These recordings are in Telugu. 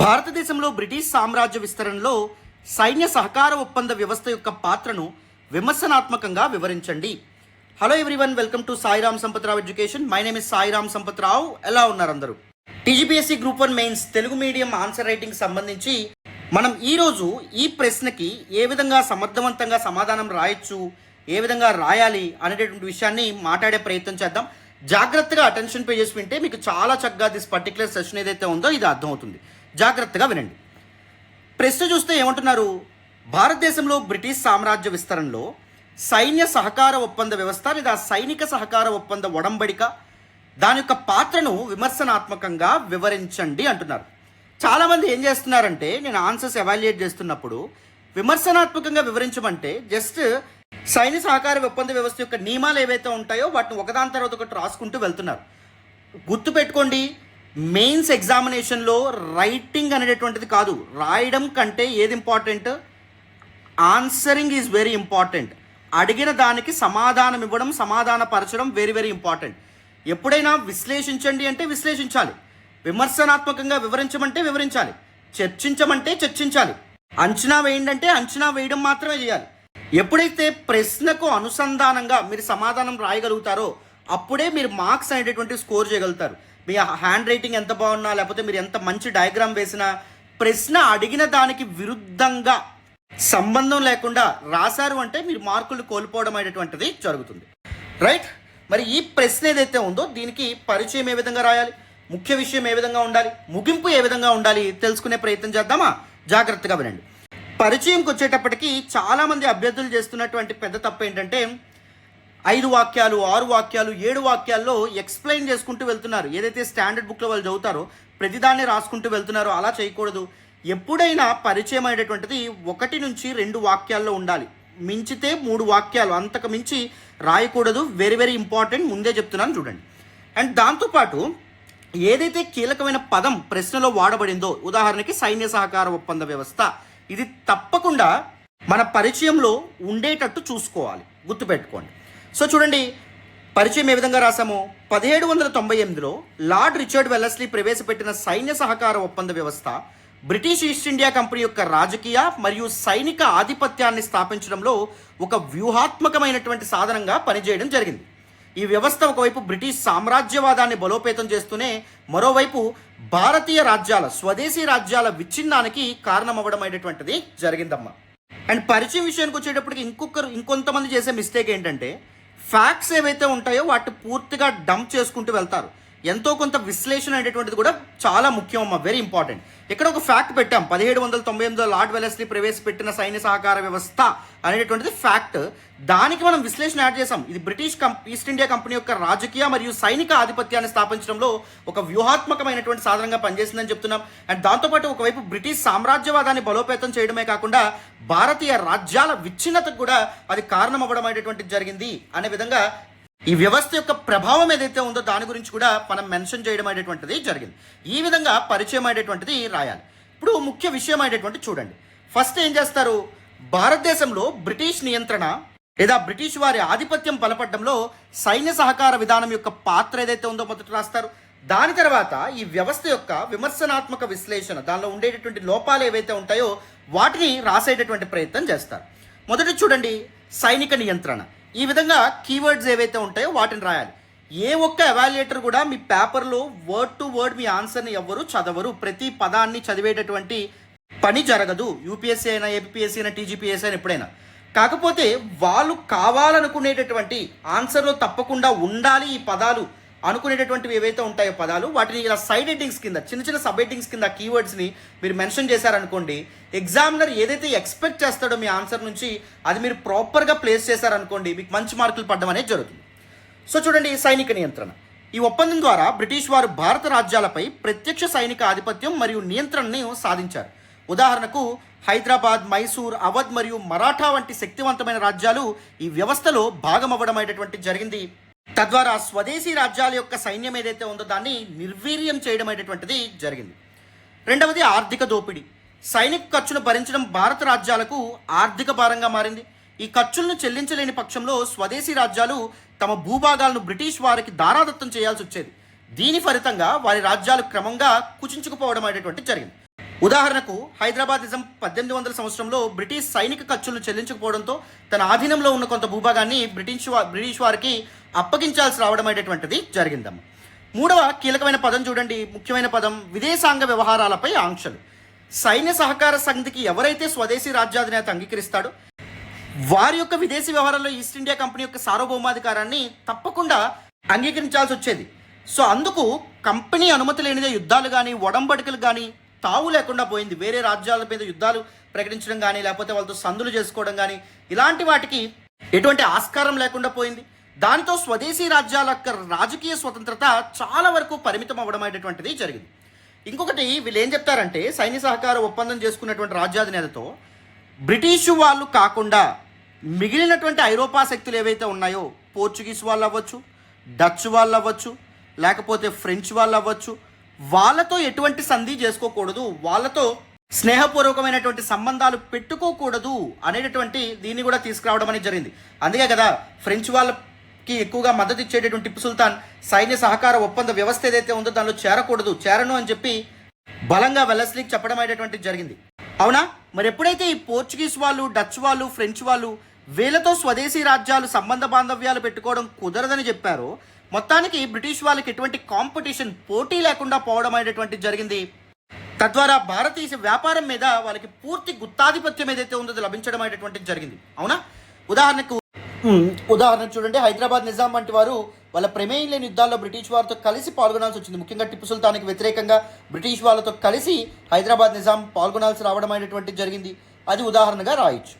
భారతదేశంలో బ్రిటిష్ సామ్రాజ్య విస్తరణలో సైన్య సహకార ఒప్పంద వ్యవస్థ యొక్క పాత్రను విమర్శనాత్మకంగా వివరించండి. Hello everyone, welcome to Sairam Sampath Rao education. My name is Sairam Sampath Rao. ఎలా ఉన్నారు అందరూ? TGPSC group 1 mains Telugu medium answer writing సంబంధించి మనం ఈరోజు ఈ ప్రశ్నకి ఏ విధంగా సమర్థవంతంగా సమాధానం రాయొచ్చు, ఏ విధంగా రాయాలి అనేటటువంటి విషయాన్ని మాట్లాడే ప్రయత్నం చేద్దాం. జాగ్రత్తగా అటెన్షన్ పే చేసి వింటే మీకు చాలా చక్కగా దిస్ పర్టికులర్ సెషన్ ఏదైతే ఉందో ఇది అర్థమవుతుంది. జాగ్రత్తగా వినండి. ప్రశ్న చూస్తే ఏమంటున్నారు? భారతదేశంలో బ్రిటిష్ సామ్రాజ్య విస్తరణలో సైన్య సహకార ఒప్పంద వ్యవస్థ లేదా సైనిక సహకార ఒప్పంద ఒడంబడిక దాని యొక్క పాత్రను విమర్శనాత్మకంగా వివరించండి అంటున్నారు. చాలామంది ఏం చేస్తున్నారంటే, నేను ఆన్సర్స్ ఎవాల్యుయేట్ చేస్తున్నప్పుడు విమర్శనాత్మకంగా వివరించమంటే జస్ట్ సైన్య సహకార ఒప్పంద వ్యవస్థ యొక్క నియమాలు ఏవైతే ఉంటాయో వాటిని ఒకదాని తర్వాత ఒకటి రాసుకుంటూ వెళ్తున్నారు. గుర్తుపెట్టుకోండి, మెయిన్స్ ఎగ్జామినేషన్లో రైటింగ్ అనేటటువంటిది కాదు, రాయడం కంటే ఏది important? Answering is very important. అడిగిన దానికి సమాధానం ఇవ్వడం, సమాధానపరచడం వెరీ వెరీ ఇంపార్టెంట్. ఎప్పుడైనా విశ్లేషించండి అంటే విశ్లేషించాలి, విమర్శనాత్మకంగా వివరించమంటే వివరించాలి, చర్చించమంటే చర్చించాలి, అంచనా వేయండి అంటే అంచనా వేయడం మాత్రమే చేయాలి. ఎప్పుడైతే ప్రశ్నకు అనుసంధానంగా మీరు సమాధానం రాయగలుగుతారో అప్పుడే మీరు మార్క్స్ అనేటటువంటి స్కోర్ చేయగలుగుతారు. మీ హ్యాండ్ రైటింగ్ ఎంత బాగున్నా, లేకపోతే మీరు ఎంత మంచి డయాగ్రామ్ వేసినా, ప్రశ్న అడిగిన దానికి విరుద్ధంగా సంబంధం లేకుండా రాశారు అంటే మీరు మార్కులు కోల్పోవడం అనేటువంటిది జరుగుతుంది. రైట్? మరి ఈ ప్రశ్న ఏదైతే ఉందో దీనికి పరిచయం ఏ విధంగా రాయాలి, ముఖ్య విషయం ఏ విధంగా ఉండాలి, ముగింపు ఏ విధంగా ఉండాలి తెలుసుకునే ప్రయత్నం చేద్దామా? జాగ్రత్తగా వినండి. పరిచయంకి వచ్చేటప్పటికి చాలామంది అభ్యర్థులు చేస్తున్నటువంటి పెద్ద తప్పు ఏంటంటే 5 వాక్యాలు, 6 వాక్యాలు, 7 వాక్యాల్లో ఎక్స్ప్లెయిన్ చేసుకుంటూ వెళ్తున్నారు. ఏదైతే స్టాండర్డ్ బుక్లో వాళ్ళు చదువుతారో ప్రతిదాన్ని రాసుకుంటూ వెళ్తున్నారో అలా చేయకూడదు. ఎప్పుడైనా పరిచయం అనేటటువంటిది 1 నుంచి 2 వాక్యాల్లో ఉండాలి. మించితే 3 వాక్యాలు, అంతకు మించి రాయకూడదు. వెరీ వెరీ ఇంపార్టెంట్, ముందే చెప్తున్నాను చూడండి. అండ్ దాంతోపాటు ఏదైతే కీలకమైన పదం ప్రశ్నలో వాడబడిందో, ఉదాహరణకి సైన్య సహకార ఒప్పంద వ్యవస్థ, ఇది తప్పకుండా మన పరిచయంలో ఉండేటట్టు చూసుకోవాలి. గుర్తుపెట్టుకోండి. సో చూడండి, పరిచయం ఏ విధంగా రాసామో, 1798లో లార్డ్ రిచర్డ్ వెల్లస్లీ ప్రవేశపెట్టిన సైన్య సహకార ఒప్పంద వ్యవస్థ బ్రిటిష్ ఈస్ట్ ఇండియా కంపెనీ యొక్క రాజకీయ మరియు సైనిక ఆధిపత్యాన్ని స్థాపించడంలో ఒక వ్యూహాత్మకమైనటువంటి సాధనంగా పనిచేయడం జరిగింది. ఈ వ్యవస్థ ఒకవైపు బ్రిటిష్ సామ్రాజ్యవాదాన్ని బలోపేతం చేస్తూనే మరోవైపు భారతీయ రాజ్యాల, స్వదేశీ రాజ్యాల విచ్ఛిన్నానికి కారణమవ్వడం అనేటువంటిది జరిగిందమ్మా. అండ్ పరిచయం విషయానికి వచ్చేటప్పటికి ఇంకొంతమంది చేసే మిస్టేక్ ఏంటంటే, ఫ్యాక్ట్స్ ఏవైతే ఉంటాయో వాటి పూర్తిగా డంప్ చేసుకుంటూ వెళ్తారు. ఎంతో కొంత విశ్లేషణ అనేటువంటిది కూడా చాలా ముఖ్యం అమ్మా, వెరీ ఇంపార్టెంట్. ఇక్కడ ఒక ఫ్యాక్ట్ పెట్టాం, 1798లో లార్డ్ వెల్లస్లీ ప్రవేశపెట్టిన సైన్య సహకార వ్యవస్థ అనేటువంటిది ఫ్యాక్ట్. దానికి మనం విశ్లేషణ యాడ్ చేసాం. ఇది బ్రిటిష్ ఈస్ట్ ఇండియా కంపెనీ యొక్క రాజకీయ మరియు సైనిక ఆధిపత్యాన్ని స్థాపించడంలో ఒక వ్యూహాత్మకమైనటువంటి సాధనంగా పనిచేసిందని చెప్తున్నాం. అండ్ దాంతోపాటు ఒకవైపు బ్రిటిష్ సామ్రాజ్యవాదాన్ని బలోపేతం చేయడమే కాకుండా భారతీయ రాజ్యాల విచ్ఛిన్నతకు కూడా అది కారణం అవ్వడం అనేటువంటిది జరిగింది అనే విధంగా ఈ వ్యవస్థ యొక్క ప్రభావం ఏదైతే ఉందో దాని గురించి కూడా మనం మెన్షన్ చేయడం అనేటువంటిది జరిగింది. ఈ విధంగా పరిచయం అనేటువంటిది రాయాలి. ఇప్పుడు ముఖ్య విషయం అనేటువంటి చూడండి. ఫస్ట్ ఏం చేస్తారు, భారతదేశంలో బ్రిటిష్ నియంత్రణ లేదా బ్రిటిష్ వారి ఆధిపత్యం బలపడడంలో సైన్య సహకార విధానం యొక్క పాత్ర ఏదైతే ఉందో మొదట రాస్తారు. దాని తర్వాత ఈ వ్యవస్థ యొక్క విమర్శనాత్మక విశ్లేషణ, దానిలో ఉండేటటువంటి లోపాలు ఏవైతే ఉంటాయో వాటిని రాసేటటువంటి ప్రయత్నం చేస్తారు. మొదట చూడండి, సైనిక నియంత్రణ. ఈ విధంగా కీవర్డ్స్ ఏవైతే ఉంటాయో వాటిని రాయాలి. ఏ ఒక్క ఎవాల్యుయేటర్ కూడా మీ పేపర్లో వర్డ్ టు వర్డ్ మీ ఆన్సర్ని ఎవ్వరు చదవరు. ప్రతి పదాన్ని చదివేటటువంటి పని జరగదు. యూపీఎస్సీ అయినా, ఏపీఎస్సీ అయినా, టీజీపీఎస్సీ అయినా ఎప్పుడైనా. కాకపోతే వాళ్ళు కావాలనుకునేటటువంటి ఆన్సర్లో తప్పకుండా ఉండాలి ఈ పదాలు అనుకునేటటువంటివి ఏవైతే ఉంటాయో పదాలు, వాటిని ఇలా సైడ్ హెడ్డింగ్స్ కింద, చిన్న చిన్న సబ్ హెడ్డింగ్స్ కింద కీవర్డ్స్ని మీరు మెన్షన్ చేశారనుకోండి, ఎగ్జామినర్ ఏదైతే ఎక్స్పెక్ట్ చేస్తాడో మీ ఆన్సర్ నుంచి అది మీరు ప్రాపర్గా ప్లేస్ చేశారనుకోండి, మీకు మంచి మార్కులు పడడం అనేది జరుగుతుంది. సో చూడండి, సైనిక నియంత్రణ. ఈ ఒప్పందం ద్వారా బ్రిటిష్ వారు భారత రాజ్యాలపై ప్రత్యక్ష సైనిక ఆధిపత్యం మరియు నియంత్రణని సాధించారు. ఉదాహరణకు హైదరాబాద్, మైసూర్, అవధ్ మరియు మరాఠా వంటి శక్తివంతమైన రాజ్యాలు ఈ వ్యవస్థలో భాగమవ్వడం అనేటువంటి జరిగింది. తద్వారా స్వదేశీ రాజ్యాల యొక్క సైన్యం ఏదైతే ఉందో దాన్ని నిర్వీర్యం చేయడం అనేటువంటిది జరిగింది. రెండవది ఆర్థిక దోపిడీ. సైనిక ఖర్చును భరించడం భారత రాజ్యాలకు ఆర్థిక భారంగా మారింది. ఈ ఖర్చులను చెల్లించలేని పక్షంలో స్వదేశీ రాజ్యాలు తమ భూభాగాలను బ్రిటిష్ వారికి దారాదత్తం చేయాల్సి వచ్చేది. దీని ఫలితంగా వారి రాజ్యాలు క్రమంగా కుచించుకుపోవడం అనేటువంటిది జరిగింది. ఉదాహరణకు హైదరాబాద్ నిజాం 1800 సంవత్సరంలో బ్రిటిష్ సైనిక ఖర్చులను చెల్లించకపోవడంతో తన ఆధీనంలో ఉన్న కొంత భూభాగాన్ని బ్రిటిష్ వారికి అప్పగించాల్సి రావడం అనేటువంటిది జరిగిందమ్మ. మూడవ కీలకమైన పదం చూడండి, ముఖ్యమైన పదం విదేశాంగ వ్యవహారాలపై ఆంక్షలు. సైన్య సహకార సంధికి ఎవరైతే స్వదేశీ రాజ్యాధినేత అంగీకరిస్తాడో వారి యొక్క విదేశీ వ్యవహారాల్లో ఈస్ట్ ఇండియా కంపెనీ యొక్క సార్వభౌమాధికారాన్ని తప్పకుండా అంగీకరించాల్సి వచ్చేది. సో అందుకు కంపెనీ అనుమతి లేనిదే యుద్ధాలు కానీ ఒడంబడికలు కానీ తావు లేకుండా పోయింది. వేరే రాజ్యాల మీద యుద్ధాలు ప్రకటించడం కానీ లేకపోతే వాళ్ళతో సందులు చేసుకోవడం కానీ ఇలాంటి వాటికి ఎటువంటి ఆస్కారం లేకుండా పోయింది. దానితో స్వదేశీ రాజ్యాల యొక్క రాజకీయ స్వతంత్రత చాలా వరకు పరిమితం అవ్వడం అనేటువంటిది జరిగింది. ఇంకొకటి వీళ్ళు ఏం చెప్తారంటే సైన్య సహకార ఒప్పందం చేసుకున్నటువంటి రాజ్యాధినేతతో బ్రిటిషు వాళ్ళు కాకుండా మిగిలినటువంటి ఐరోపా శక్తులు ఏవైతే ఉన్నాయో పోర్చుగీస్ వాళ్ళు అవ్వచ్చు, డచ్ వాళ్ళు అవ్వచ్చు, లేకపోతే ఫ్రెంచ్ వాళ్ళు అవ్వచ్చు, వాళ్ళతో ఎటువంటి సంధి చేసుకోకూడదు, వాళ్ళతో స్నేహపూర్వకమైనటువంటి సంబంధాలు పెట్టుకోకూడదు అనేటటువంటి దీన్ని కూడా తీసుకురావడం అనేది జరిగింది. అందుకే కదా ఫ్రెంచ్ వాళ్ళకి ఎక్కువగా మద్దతు ఇచ్చేటటువంటి టిప్పు సుల్తాన్ సైన్య సహకార ఒప్పంద వ్యవస్థ ఏదైతే ఉందో దానిలో చేరను అని చెప్పి బలంగా వెల్లస్లీకి చెప్పడం అనేటువంటి జరిగింది. అవునా? మరి ఎప్పుడైతే ఈ పోర్చుగీస్ వాళ్ళు, డచ్ వాళ్ళు, ఫ్రెంచ్ వాళ్ళు వీళ్ళతో స్వదేశీ రాజ్యాలు సంబంధ బాంధవ్యాలు పెట్టుకోవడం కుదరదని చెప్పారో మొత్తానికి బ్రిటిష్ వాళ్ళకి ఎటువంటి కాంపిటీషన్ పోటీ లేకుండా పోవడం అనేటువంటి జరిగింది. తద్వారా భారతీయ వ్యాపారం మీద వాళ్ళకి పూర్తి గుత్తాధిపత్యం ఏదైతే ఉందో లభించడం అనేటువంటిది జరిగింది. అవునా? ఉదాహరణ చూడండి, హైదరాబాద్ నిజాం వంటి వారు వాళ్ళ ప్రమేయం లేని యుద్ధాల్లో బ్రిటిష్ వారితో కలిసి పాల్గొనాల్సి వచ్చింది. ముఖ్యంగా టిప్పు సుల్తాన్కి వ్యతిరేకంగా బ్రిటిష్ వాళ్ళతో కలిసి హైదరాబాద్ నిజాం పాల్గొనాల్సి రావడం అనేటువంటిది జరిగింది. అది ఉదాహరణగా రాయొచ్చు.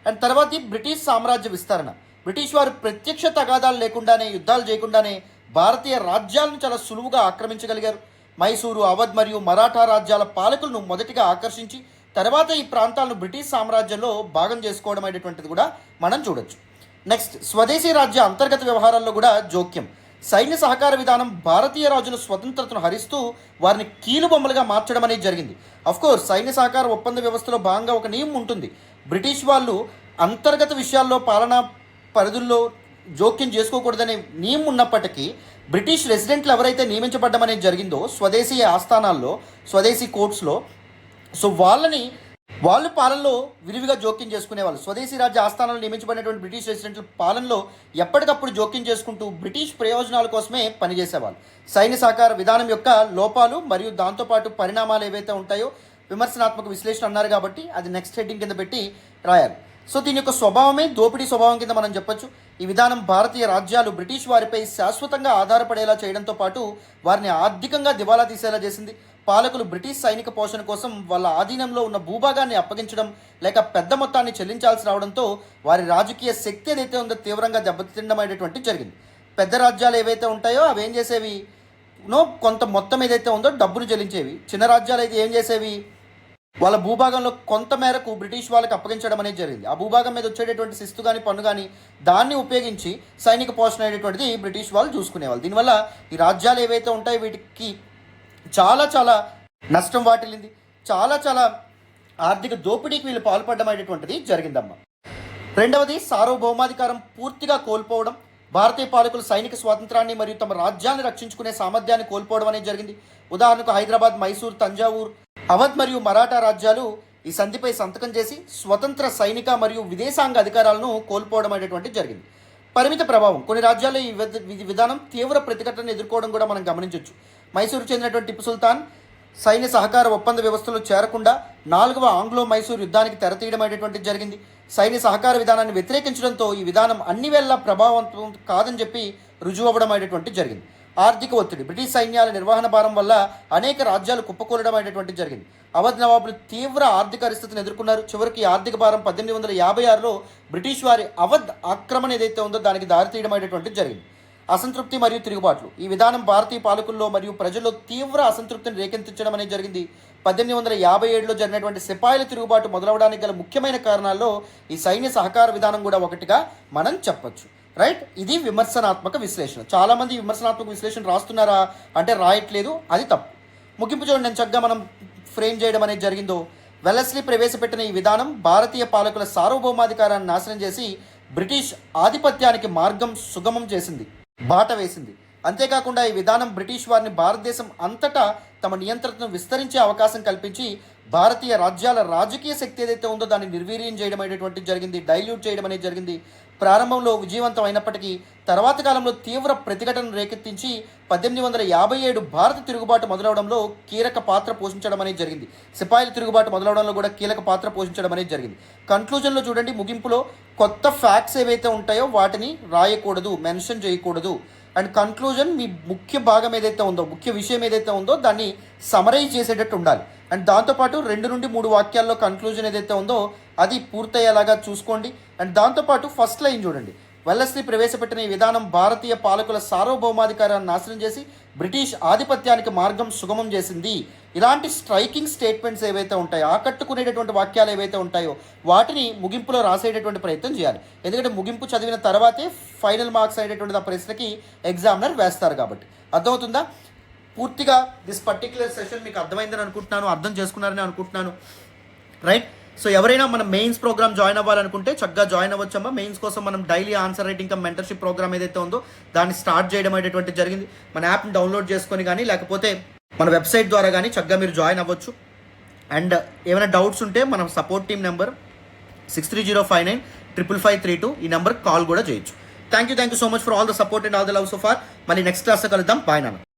అండ్ తర్వాత బ్రిటిష్ సామ్రాజ్య విస్తరణ. బ్రిటిష్ వారు ప్రత్యక్ష తగాదాలు లేకుండానే యుద్ధాలు చేయకుండానే భారతీయ రాజ్యాలను చాలా సులువుగా ఆక్రమించగలిగారు. మైసూరు, అవధ్ మరియు మరాఠా రాజ్యాల పాలకులను మొదటిగా ఆకర్షించి తర్వాత ఈ ప్రాంతాలను బ్రిటిష్ సామ్రాజ్యంలో భాగం చేసుకోవడం అనేటువంటిది కూడా మనం చూడొచ్చు. నెక్స్ట్, స్వదేశీ రాజ్య అంతర్గత వ్యవహారాల్లో కూడా జోక్యం. సైన్య సహకార విధానం భారతీయ రాజుల స్వతంత్రతను హరిస్తూ వారిని కీలుబొమ్మలుగా మార్చడం అనేది జరిగింది. అఫ్కోర్స్ సైన్య సహకార ఒప్పంద వ్యవస్థలో భాగంగా ఒక నియమం ఉంటుంది. బ్రిటిష్ వాళ్ళు అంతర్గత విషయాల్లో పాలనా పరిధుల్లో జోక్యం చేసుకోకూడదనే నియమం ఉన్నప్పటికీ బ్రిటిష్ రెసిడెంట్లు ఎవరైతే నియమించబడ్డం అనేది జరిగిందో స్వదేశీ ఆస్థానాల్లో, స్వదేశీ కోర్ట్స్లో, సో వాళ్ళు పాలనలో విరివిగా జోక్యం చేసుకునేవాళ్ళు. స్వదేశీ రాజ్య ఆస్థానాలు నియమించబడినటువంటి బ్రిటిష్ రెసిడెంట్ల పాలనలో ఎప్పటికప్పుడు జోక్యం చేసుకుంటూ బ్రిటిష్ ప్రయోజనాల కోసమే పనిచేసేవాళ్ళు. సైన్య సహకార విధానం యొక్క లోపాలు మరియు దాంతోపాటు పరిణామాలు ఏవైతే ఉంటాయో విమర్శనాత్మక విశ్లేషణ అన్నారు కాబట్టి అది నెక్స్ట్ హెడ్డింగ్ కింద పెట్టి రాయాలి. సో దీని యొక్క స్వభావమే దోపిడీ స్వభావం కింద మనం చెప్పొచ్చు. ఈ విధానం భారతీయ రాజ్యాలు బ్రిటిష్ వారిపై శాశ్వతంగా ఆధారపడేలా చేయడంతో పాటు వారిని ఆర్థికంగా దివాలా తీసేలా చేసింది. పాలకులు బ్రిటిష్ సైనిక పోషణ కోసం వాళ్ళ ఆధీనంలో ఉన్న భూభాగాన్ని అప్పగించడం లేక పెద్ద మొత్తాన్ని చెల్లించాల్సి రావడంతో వారి రాజకీయ శక్తి ఏదైతే ఉందో తీవ్రంగా దెబ్బతిండడం అనేటువంటి జరిగింది. పెద్ద రాజ్యాలు ఏవైతే ఉంటాయో అవి ఏం చేసేవి, కొంత మొత్తం ఏదైతే ఉందో డబ్బులు చెల్లించేవి. చిన్న రాజ్యాలు అయితే ఏం చేసేవి, వాళ్ళ భూభాగంలో కొంత మేరకు బ్రిటిష్ వాళ్ళకి అప్పగించడం అనేది జరిగింది. ఆ భూభాగం మీద వచ్చేటటువంటి శిస్తు కానీ పన్ను కానీ దాన్ని ఉపయోగించి సైనిక పోషణ అనేటువంటిది బ్రిటిష్ వాళ్ళు చూసుకునేవాళ్ళు. దీనివల్ల ఈ రాజ్యాలు ఏవైతే ఉంటాయో వీటికి చాలా నష్టం వాటిల్లింది. చాలా ఆర్థిక దోపిడీకి వీళ్ళు పాల్పడడం అనేటువంటిది జరిగిందమ్మా. రెండవది, సార్వభౌమాధికారం పూర్తిగా కోల్పోవడం. భారతీయ పాలకులు సైనిక స్వాతంత్రాన్ని మరియు తమ రాజ్యాన్ని రక్షించుకునే సామర్థ్యాన్ని కోల్పోవడం అనేది జరిగింది. ఉదాహరణకు హైదరాబాద్, మైసూర్, తంజావూర్, అవధ్ మరియు మరాఠా రాజ్యాలు ఈ సంధిపై సంతకం చేసి స్వతంత్ర సైనిక మరియు విదేశాంగ అధికారాలను కోల్పోవడం అనేటువంటి జరిగింది. పరిమిత ప్రభావం. కొన్ని రాజ్యాల్లో ఈ విధానం తీవ్ర ప్రతిఘటనను ఎదుర్కోవడం కూడా మనం గమనించవచ్చు. మైసూరు చెందినటువంటి టిప్పు సుల్తాన్ సైన్య సహకార ఒప్పంద వ్యవస్థలో చేరకుండా 4వ ఆంగ్లో మైసూర్ యుద్ధానికి తెరతీయడం అనేటువంటిది జరిగింది. సైన్య సహకార విధానాన్ని వ్యతిరేకించడంతో ఈ విధానం అన్ని వేళ ప్రభావవంతం కాదని చెప్పి రుజువు అవ్వడం అనేటువంటి జరిగింది. ఆర్థిక ఒత్తిడి. బ్రిటిష్ సైన్యాల నిర్వహణ భారం వల్ల అనేక రాజ్యాలు కుప్పకూలడం అనేటువంటి జరిగింది. అవధ్ నవాబులు తీవ్ర ఆర్థిక పరిస్థితిని ఎదుర్కొన్నారు. చివరికి ఆర్థిక భారం 1856లో బ్రిటిష్ వారి అవధ్ ఆక్రమణ ఏదైతే ఉందో దానికి దారితీయడం అనేటువంటిది జరిగింది. అసంతృప్తి మరియు తిరుగుబాట్లు. ఈ విధానం భారతీయ పాలకుల్లో మరియు ప్రజల్లో తీవ్ర అసంతృప్తిని రేకెత్తించడం అనేది జరిగింది. 1857లో జరిగినటువంటి సిపాయిల తిరుగుబాటు మొదలవడానికి గల ముఖ్యమైన కారణాల్లో ఈ సైన్య సహకార విధానం కూడా ఒకటిగా మనం చెప్పొచ్చు. రైట్, ఇది విమర్శనాత్మక విశ్లేషణ. చాలామంది విమర్శనాత్మక విశ్లేషణ రాస్తున్నారా అంటే రాయట్లేదు, అది తప్పు. ముగింపు చూడండి, నేను చక్కగా మనం ఫ్రేమ్ చేయడం అనేది జరిగిందో. వెల్లస్లీ ప్రవేశపెట్టిన ఈ విధానం భారతీయ పాలకుల సార్వభౌమాధికారాన్ని నాశనం చేసి బ్రిటిష్ ఆధిపత్యానికి మార్గం సుగమం చేసింది, బాట వేసింది. అంతేకాకుండా ఈ విధానం బ్రిటిష్ వారిని భారతదేశం అంతటా తమ నియంత్రణను విస్తరించే అవకాశం కల్పించి భారతీయ రాజ్యాల రాజకీయ శక్తి ఏదైతే ఉందో దాన్ని నిర్వీర్యం చేయడం అనేటువంటిది జరిగింది, డైల్యూట్ చేయడం అనేది జరిగింది. ప్రారంభంలో విజయవంతం అయినప్పటికీ తర్వాత కాలంలో తీవ్ర ప్రతిఘటనను రేకెత్తించి 1857 భారత తిరుగుబాటు మొదలవడంలో కీలక పాత్ర పోషించడం అనేది జరిగింది. సిపాయిల తిరుగుబాటు మొదలవడంలో కూడా కీలక పాత్ర పోషించడం అనేది జరిగింది. కన్క్లూజన్లో చూడండి, ముగింపులో కొత్త ఫ్యాక్ట్స్ ఏవైతే ఉంటాయో వాటిని రాయకూడదు, మెన్షన్ చేయకూడదు. అండ్ కన్క్లూజన్ మీ ముఖ్య భాగం ఏదైతే ఉందో, ముఖ్య విషయం ఏదైతే ఉందో దాన్ని సమరైజ్ చేసేటట్టు ఉండాలి. అండ్ దాంతోపాటు 2 నుండి 3 వాక్యాల్లో కన్క్లూజన్ ఏదైతే ఉందో అది పూర్తయ్యేలాగా చూసుకోండి. అండ్ దాంతోపాటు ఫస్ట్ లైన్ చూడండి, వెల్లస్లీ ప్రవేశపెట్టిన ఈ విధానం భారతీయ పాలకుల సార్వభౌమాధికారాన్ని నాశనం చేసి బ్రిటిష్ ఆధిపత్యానికి మార్గం సుగమం చేసింది. ఇలాంటి స్ట్రైకింగ్ స్టేట్మెంట్స్ ఏవైతే ఉంటాయో, ఆకట్టుకునేటటువంటి వాక్యాలు ఏవైతే ఉంటాయో వాటిని ముగింపులో రాసేటటువంటి ప్రయత్నం చేయాలి. ఎందుకంటే ముగింపు చదివిన తర్వాతే ఫైనల్ మార్క్స్ అనేటటువంటి ఆ ప్రశ్నకి ఎగ్జామినర్ వేస్తారు కాబట్టి. అర్థమవుతుందా? పూర్తిగా దిస్ పర్టిక్యులర్ సెషన్ మీకు అర్థమైందని అనుకుంటున్నాను, అర్థం చేసుకున్నారని అనుకుంటున్నాను. రైట్? సో ఎవరైనా మన మెయిన్స్ ప్రోగ్రామ్ జాయిన్ అవ్వాలనుకుంటే చక్కగా జాయిన్ అవ్వచ్చమ్మా. మెయిన్స్ కోసం మనం daily answer writing cum mentorship program ఏదైతే ఉందో దాన్ని స్టార్ట్ చేయడం అనేటువంటి జరిగింది. మన యాప్ని డౌన్లోడ్ చేసుకొని కానీ లేకపోతే మన వెబ్సైట్ ద్వారా కానీ చక్కగా మీరు జాయిన్ అవ్వచ్చు. అండ్ ఏమైనా డౌట్స్ ఉంటే మన సపోర్ట్ టీమ్ నెంబర్ 6305955532 ఈ నెంబర్కి కాల్ కూడా చేయొచ్చు. Thank you so much for all the support and all the love so far. మళ్ళీ నెక్స్ట్ క్లాస్లో కలుద్దాం. బాయ్ నాన్న.